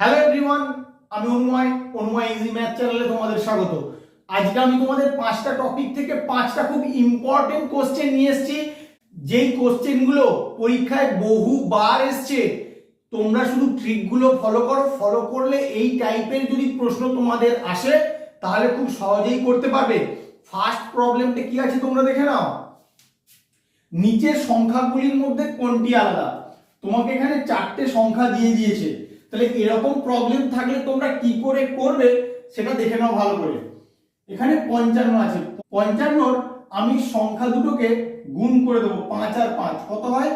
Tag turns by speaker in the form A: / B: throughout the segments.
A: Hello everyone, আমি অনুময় easy math চ্যানেলে তোমাদের স্বাগত। আজকে আমি তোমাদের পাঁচটা টপিক থেকে পাঁচটা খুব ইম্পর্টেন্ট কোশ্চেন নিয়ে এসেছি, যেই কোশ্চেনগুলো পরীক্ষায় বহুবার এসছে। তোমরা শুধু ট্রিকগুলো ফলো করো, ফলো করলে এই টাইপের যদি প্রশ্ন তোমাদের আসে তাহলে খুব সহজেই করতে পারবে। ফার্স্ট প্রবলেমটা কি আছে তোমরা দেখে নাও। নিচের সংখ্যাগুলির মধ্যে কোনটি আলাদা? তোমাকে এখানে চারটে সংখ্যা দিয়ে দিয়েছে, তাহলে এরকম প্রবলেম থাকলে তোমরা কি করে করবে সেটা দেখে নাও ভালো করে। এখানে 55 আছে, 55 আমি সংখ্যা দুটোকে গুণ করে দেবো, 5 আর 5 কত হয়?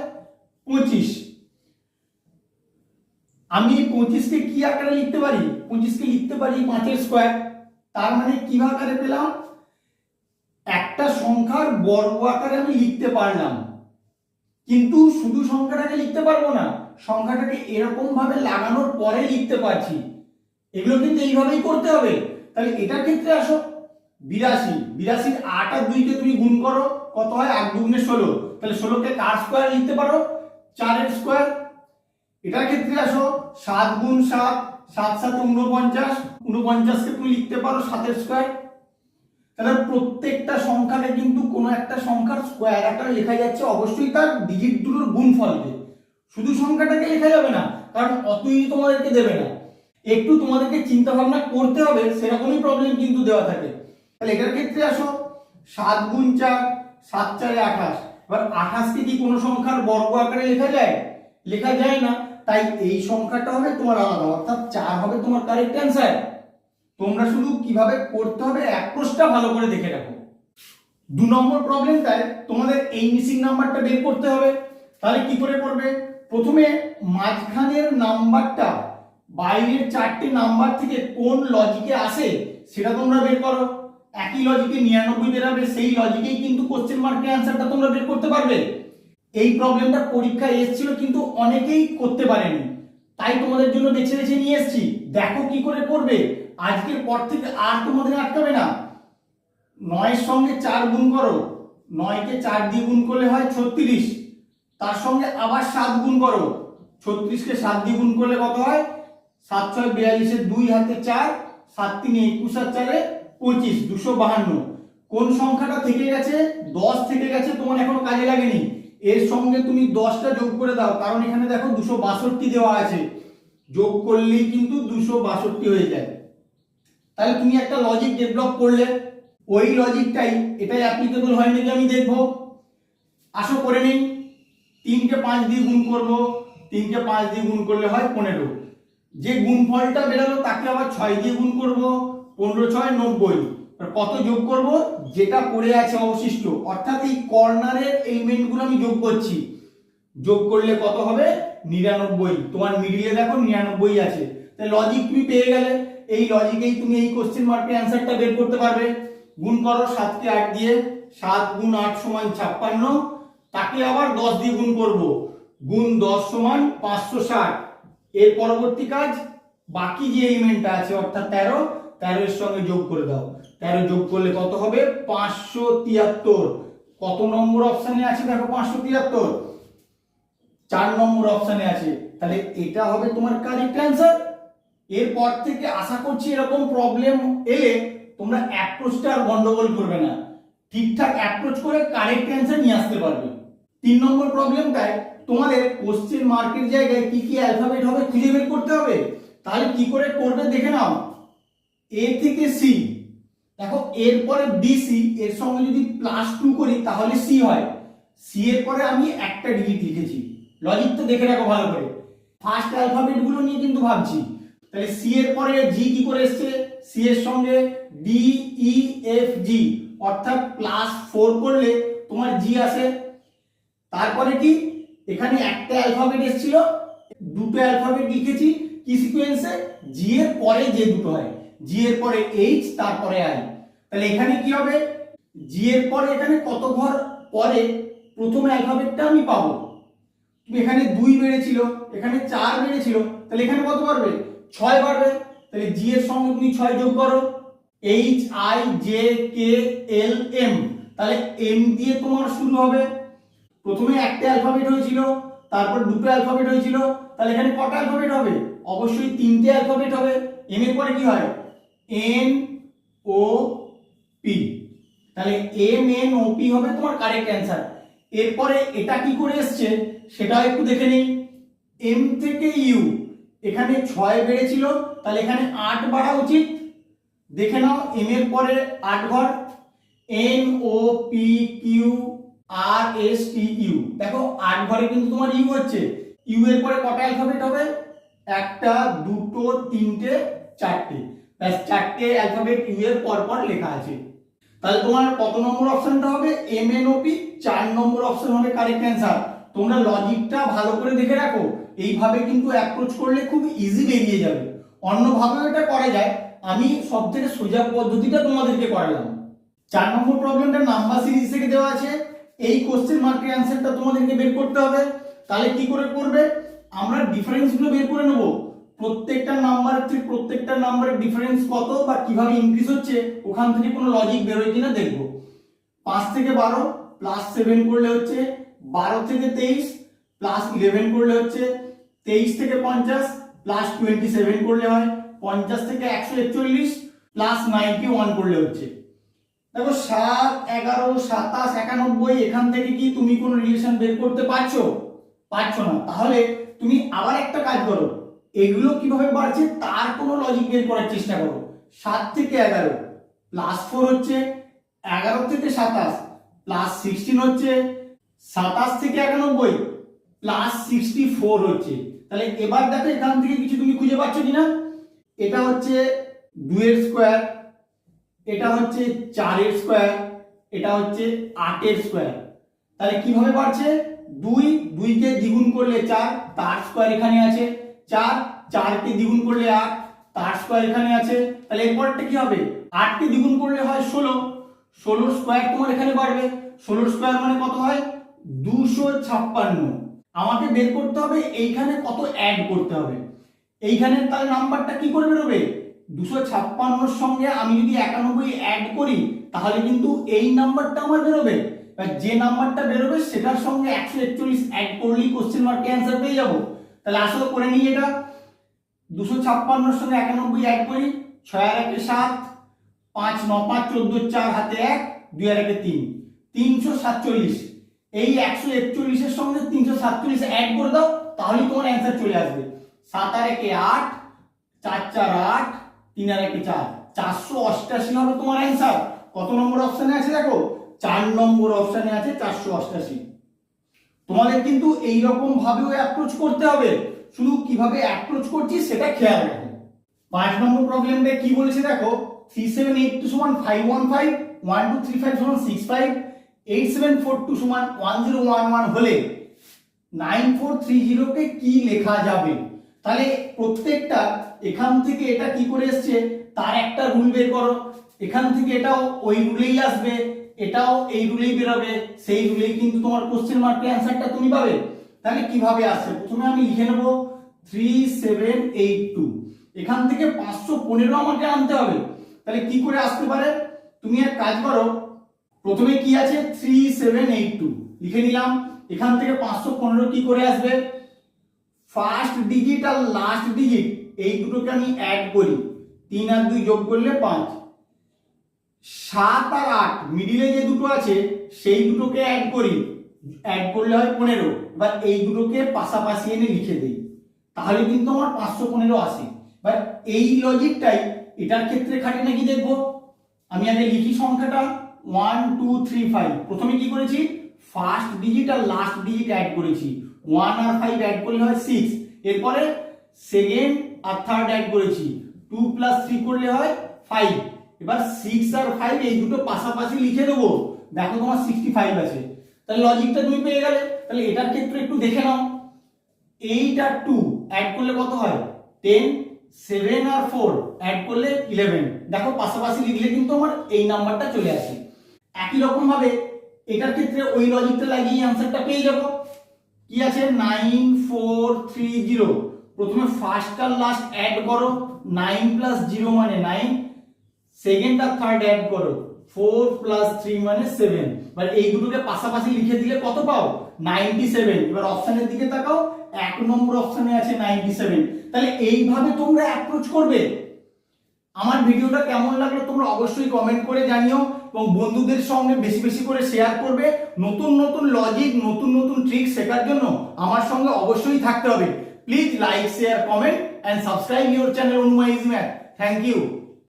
A: 25। আমি 25 কে কি আকারে লিখতে পারি? 25 কে লিখতে পারি 5 এর স্কয়ার। তার মানে কি আকারে পেলাম? একটা সংখ্যার বর্গ আকারে আমি লিখতে পারলাম, কিন্তু শুধু সংখ্যাটাকে লিখতে পারবো না, সংখ্যাটাকে এরকম ভাবে লাগানোর পরে লিখতে পারছি। এগুলো কিন্তু এইভাবেই করতে হবে। তাহলে এটার ক্ষেত্রে আসো, 82, 82 8 আর 2 কে তুমি গুণ করো, কত হয়? 8 দুগুণে 16। তাহলে 16 কে কার স্কয়ার লিখতে পারো? 4 এর স্কয়ার। এটার ক্ষেত্রে আসো, 7 গুণ 7, 7 7 49, 49 কে তুমি লিখতে পারো 7 এর স্কয়ার। তাহলে প্রত্যেকটা সংখ্যাকে কিন্তু কোনো একটা সংখ্যার স্কয়ার আকারে লেখা যাচ্ছে, অবশ্যই তার ডিজিট দুটোর গুণফলকে। শুধু সংখ্যাটাকে লেখা যাবে না, কারণ অতই তোমাদেরকে দেবে না, একটু তোমাদেরকে চিন্তা ভাবনা করতে হবে, সেরকমই প্রবলেম কিন্তু দেওয়া থাকে। তাহলে এটার ক্ষেত্রে আসো, 7 গুণ 4, 7 4 28। এবার 28 কে কি কোনো সংখ্যার বর্গ আকারে লেখা যায়? লেখা যায় না, তাই এই সংখ্যাটা হবে তোমার আলাদা, অর্থাৎ 4 হবে তোমার কারেক্ট অ্যান্সার। তোমরা শুধু কিভাবে করতে হবে অ্যাপ্রোচটা ভালো করে দেখে রাখো। 2 নম্বর প্রবলেমটায় তোমাদের এই মিসিং নাম্বারটা বের করতে হবে। তাহলে কি করে করবে? প্রথমে মাঝখানের নাম্বারটা বাইরের চারটে নাম্বার থেকে কোন লজিকে আসে সেটা তোমরা বের করো। একই লজিকে 99 বেরাবে, সেই লজিকেই কিন্তু কোশ্চেন মার্কের অ্যান্সারটা তোমরা বের করতে পারবে। এই প্রবলেমটা পরীক্ষায় এসেছিল কিন্তু অনেকেই করতে পারেনি, তাই তোমাদের জন্য বেছে বেছে নিয়ে এসেছি। দেখো কি করে করবে। আজকের পর থেকে আর তোমাদের আটকাবে না। 9 এর সঙ্গে 4 গুণ করো, 9 কে 4 দিয়ে গুণ করলে হয় 36। তার সঙ্গে আবার 7 গুণ করো, 36 কে 7 দিয়ে গুণ করলে কত হয়? 7 6 42 এর 2 হাতে 4, 7 3 21 আর 4 25, 252। কোন সংখ্যাটা থেকে গেছে? 10 থেকে গেছে, তোমার এখনো কাজে লাগেনি। এর সঙ্গে তুমি 10টা যোগ করে দাও, কারণ এখানে দেখো 262 দেওয়া আছে, যোগ করলেই কিন্তু 262 হয়ে যায়। তাহলে তুমি একটা লজিক ডেভেলপ করলে, ওই লজিকটাই এটাই অ্যাপ্লিকেবল হয় নাকি আমি দেখবো। আসো করে নেই। 3 কে 5 দিয়ে গুণ করব, 3 কে 5 দিয়ে গুণ করলে হয় 15। যে গুণফলটা বেরোলো তাকে আবার 6 দিয়ে গুণ করব, 15 6 90। কত যোগ করব? যেটা পড়ে আছে অবশিষ্ট, অর্থাৎ এই কর্নারের এলিমেন্টগুলো আমি যোগ করছি। যোগ করলে কত হবে? 99। তোমার মিডিলে দেখো 99 আছে। তাহলে লজিক তুমি পেয়ে গেলে, এই লজিকেই তুমি এই কোশ্চেন মার্কের অ্যান্সারটা বের করতে পারবে। গুণ করো 7 কে 8 দিয়ে, 7 গুণ 8 সমান 56। তাকে আবার 10 দিয়ে গুণ করব, গুণ 10 সমান 560। এর পরবর্তী কাজ, বাকি যে এলিমেন্টটা আছে অর্থাৎ 13, 13 এর সঙ্গে যোগ করে দাও। 13 যোগ করলে কত হবে? 573। কত নম্বর অপশনে আছে দেখো? 573 4 নম্বর অপশনে আছে। তাহলে এটা হবে তোমার কারেক্ট অ্যান্সার। এরপর থেকে আশা করছি এরকম প্রবলেম এলে তোমরা অ্যাপ্রোচটা আর গন্ডগোল করবে না, ঠিকঠাক অ্যাপ্রোচ করে কারেক্ট অ্যান্সার নিয়ে আসতে পারবে। 3 নম্বর প্রবলেমটায় তোমাদের কোশ্চেন মার্কের জায়গায় কি কি অ্যালফাবেট হবে খুঁজে বের করতে হবে। তাহলে কি করে করবে দেখে নাও। এ থেকে সি, দেখো এরপরে বিসি, এর সঙ্গে যদি +2 করি তাহলে সি হয়। সি এর পরে আমি একটা ডিজিট লিখেছি, লজিকটা দেখে রাখো ভালো করে। ফার্স্ট অ্যালফাবেট গুলো নিয়ে কিন্তু ভাবছি। তাহলে সি এর পরে জি কি করে এসছে? সি এর সঙ্গে ডি ই এফ জি, অর্থাৎ +4 করলে তোমার জি আসে। তারপরে কি? এখানে একটা অ্যালফাবেট এসেছিল, দুটো অ্যালফাবেট লিখেছি কি সিকোয়েন্সে? জি এর পরে যে দুটো হয়, জি এর পরে এইচ, তারপরে আই। তাহলে এখানে কি হবে? জি এর পরে এখানে কত ঘর পরে প্রথম অ্যালফাবেটটা আমি পাবো? এখানে 2 বেড়েছিল, এখানে 4 বেড়েছিল, তাহলে এখানে কত বাড়বে? 6 বাড়বে। তাহলে জি এর সঙ্গে তুমি 6 যোগ করো, H I J K L M. তাহলে এম দিয়ে তোমার শুরু হবে। প্রথমে একটা অ্যালফাবেট হয়েছিল, তারপর দুটো অ্যালফাবেট হয়েছিল, তাহলে এখানে কটা অ্যালফাবেট হবে? অবশ্যই তিনটে অ্যালফাবেট হবে। এম এর পরে কি হয়? N O P. তাহলে এম এন ও পি হবে তোমার কারেক্ট অ্যান্সার। এরপরে এটা কি করে এসছে সেটাও একটু দেখে নিই। এম থেকে ইউ, এখানে 6 বেড়েছিল, তাহলে এখানে 8 বাড়া উচিত। দেখে নাও এম এর পরে 8 ঘর, N O P Q R S T U, দেখো 8 ঘরে কিন্তু তোমার ইউ হচ্ছে। ইউ এর পরে কটা অ্যালফাবেট হবে? একটা, দুটো, তিনটে, চারটে, ব্যাস 4টে অ্যালফাবেট ইউ এর পর পর লেখা আছে। তাহলে তোমার কত নম্বর অপশনটা হবে? এম এন ও পি, 4 নম্বর অপশন হবে কারেক্ট অ্যান্সার। তোমরা লজিকটা ভালো করে দেখে রাখো, এইভাবে কিন্তু অ্যাপ্রোচ করলে খুব ইজি বেরিয়ে যাবে। অন্যভাবেও এটা করা যায়, আমি সবথেকে সোজা পদ্ধতিটা তোমাদেরকে করালাম। 4 নম্বর প্রবলেমটা নাম্বার সিরিজ থেকে দেওয়া আছে। এই কোশ্চেন মার্কের অ্যান্সারটা তোমাদেরকে বের করতে হবে। তাহলে কি করে করবে? আমরা ডিফারেন্সগুলো বের করে নেব। প্রত্যেকটা নাম্বারের থেকে প্রত্যেকটা নাম্বারের ডিফারেন্স কত বা কিভাবে ইনক্রিজ হচ্ছে, ওখান থেকে কোনো লজিক বেরোয় কিনা দেখবো। 5 থেকে 12 প্লাস 7 করলে হচ্ছে 12 থেকে 23 প্লাস 11 করলে হচ্ছে 23 থেকে 50 প্লাস 27 করলে হয় 50 থেকে 141 প্লাস 91 করলে হচ্ছে। দেখো 7, 11, 27, 91, এখান থেকে কি তুমি কোনো রিলেশন বের করতে পারছো? পারছো না। তাহলে তুমি আবার একটা কাজ করো, এগুলো কিভাবে বাড়ছে তার কোনো লজিক বের করার চেষ্টা করো। 7 থেকে 11 প্লাস 4 হচ্ছে, 11 থেকে 27 প্লাস 16 হচ্ছে, 27 থেকে 91 প্লাস 64 হচ্ছে। তাহলে এবার দেখো এখান থেকে কিছু তুমি খুঁজে পাচ্ছ কিনা। এটা হচ্ছে 2 এর স্কোয়ার, এটা হচ্ছে 4 এর স্কোয়ার, এটা হচ্ছে 8 এর স্কোয়ার। তাহলে কিভাবে বাড়ছে? 2 কে দ্বিগুণ করলে 4, তার স্কোয়ার এখানে আছে 4, 4 কে দ্বিগুণ করলে 8, তার স্কোয়ার এখানে আছে। তাহলে এরপরটা কি হবে? 8 কে দ্বিগুণ করলে হয় 16, 16 স্কোয়ার তোমার এখানে বাড়বে। 16 স্কোয়ার মানে কত হয়? 256। আমাকে বের করতে হবে এইখানে কত অ্যাড করতে হবে। এইখানে তাহলে নাম্বারটা কি করে বেরোবে? 256 সঙ্গে আমি যদি 91 অ্যাড করি তাহলে কিন্তু এই নাম্বারটা আমার বেরোবে। যে নাম্বারটা বেরোবে সেটার সঙ্গে 141 অ্যাড করলেই কোশ্চেন মার্কে অ্যান্সার পেয়ে যাবো। তাহলে আসলে করে নিই এটা। 256 সঙ্গে 91 অ্যাড করি, 6 আর 1 7, 5 9 5 14, 4 হাতে 1, 2 আর 1 3, 347। এই 141 এর সঙ্গে 347 অ্যাড করে দাও, তাহলেই তোমার অ্যান্সার চলে আসবে। 7 আর 1 8, 4 4 8, 3 আর 1 4, 488 হবে তোমার অ্যান্সার। কত নম্বর অপশনে আছে দেখো? 4 নম্বর অপশনে আছে 488। তোমাদের কিন্তু এই রকম ভাবেও অ্যাপ্রোচ করতে হবে, শুধু কিভাবে অ্যাপ্রোচ করছি সেটা খেয়াল রাখো। 5 নম্বর প্রবলেমটা কি বলেছে দেখো? 3782 = 515, 1235 = 65, 8742 = 1011 হলে 9430 কে কি লেখা যাবে? তাহলে প্রত্যেকটা এখান থেকে এটা কি করে এসছে তার একটা রুল বের করো। এখান থেকে এটাও ওই রুলেই আসবে, এটাও এই রুলেই বেরোবে, সেই রুলেই কিন্তু তোমার কোশ্চেন মার্কের অ্যান্সারটা তুমি পাবে। তাহলে কিভাবে আসছে? প্রথমে আমি লিখে নেব 3782, এখান থেকে 515 আমাকে আনতে হবে। তাহলে কি করে আসতে পারে? তুমি এক কাজ করো, প্রথমে কি আছে 3782 লিখে নিলাম, এখান থেকে 515 কি করে আসবে? ফার্স্ট ডিজিট আর লাস্ট ডিজিট এই দুটোকে আমি অ্যাড করি, 3 আর 2 যোগ করলে 5, 7 আর 8 মিডিলে যে দুটো আছে সেই দুটোকে অ্যাড করি, অ্যাড করলে হয় 15। এবার এই দুটোকে পাশাপাশি এনে লিখে দেই, তাহলে কিন্তু আমার 515 আসে। এবার এই লজিকটাই এটার ক্ষেত্রে খাটে নাকি দেখবো। আমি আগে লিখি সংখ্যাটা 1 2 3 5। প্রথমে কি করেছি? ফার্স্ট ডিজিট আর লাস্ট ডিজিট অ্যাড করেছি, 1 আর 5 অ্যাড করলে হয় 6। এরপরে সেকেন্ড আর থার্ড অ্যাড করেছি, 2 + 3 করলে হয় 5। এবার 6 আর 5 এই দুটো পাশাপাশি লিখে দেবো, দেখো তোমার 65 আছে। তাহলে লজিকটা তুমি পেয়ে গেলে। তাহলে এটার ক্ষেত্রে একটু দেখে নাও, 8 আর 2 অ্যাড করলে কত হয়? 10, 7 আর 4 অ্যাড করলে 11। দেখো পাশাপাশি লিখলে কিন্তু আমার এই নাম্বারটা চলে আসে। একই রকম ভাবে এটার ক্ষেত্রে ওই লজিকটা লাগিয়ে অ্যান্সারটা পেয়ে যাব। কি আছে? 9430। প্রথমে ফার্স্ট আর লাস্ট অ্যাড করো, 9 + 0 মানে 9, সেকেন্ড আর থার্ড অ্যাড করো, 4 + 3 মানে 7। এবার এই দুটোকে পাশাপাশি লিখে দিলে কত পাও? 97। এবার অপশনের দিকে তাকাও, 1 নম্বর অপশনে আছে 97। তাহলে এইভাবে তোমরা অ্যাপ্রোচ করবে। আমার ভিডিওটা কেমন লাগলো তোমরা অবশ্যই কমেন্ট করে জানিও এবং বন্ধুদের সঙ্গে বেশি বেশি করে শেয়ার করবে। নতুন নতুন লজিক, নতুন নতুন ট্রিক শেখার জন্য আমার সঙ্গে অবশ্যই থাকতে হবে। Please like, share, comment and subscribe your channel Onuma Easy Math. Thank you.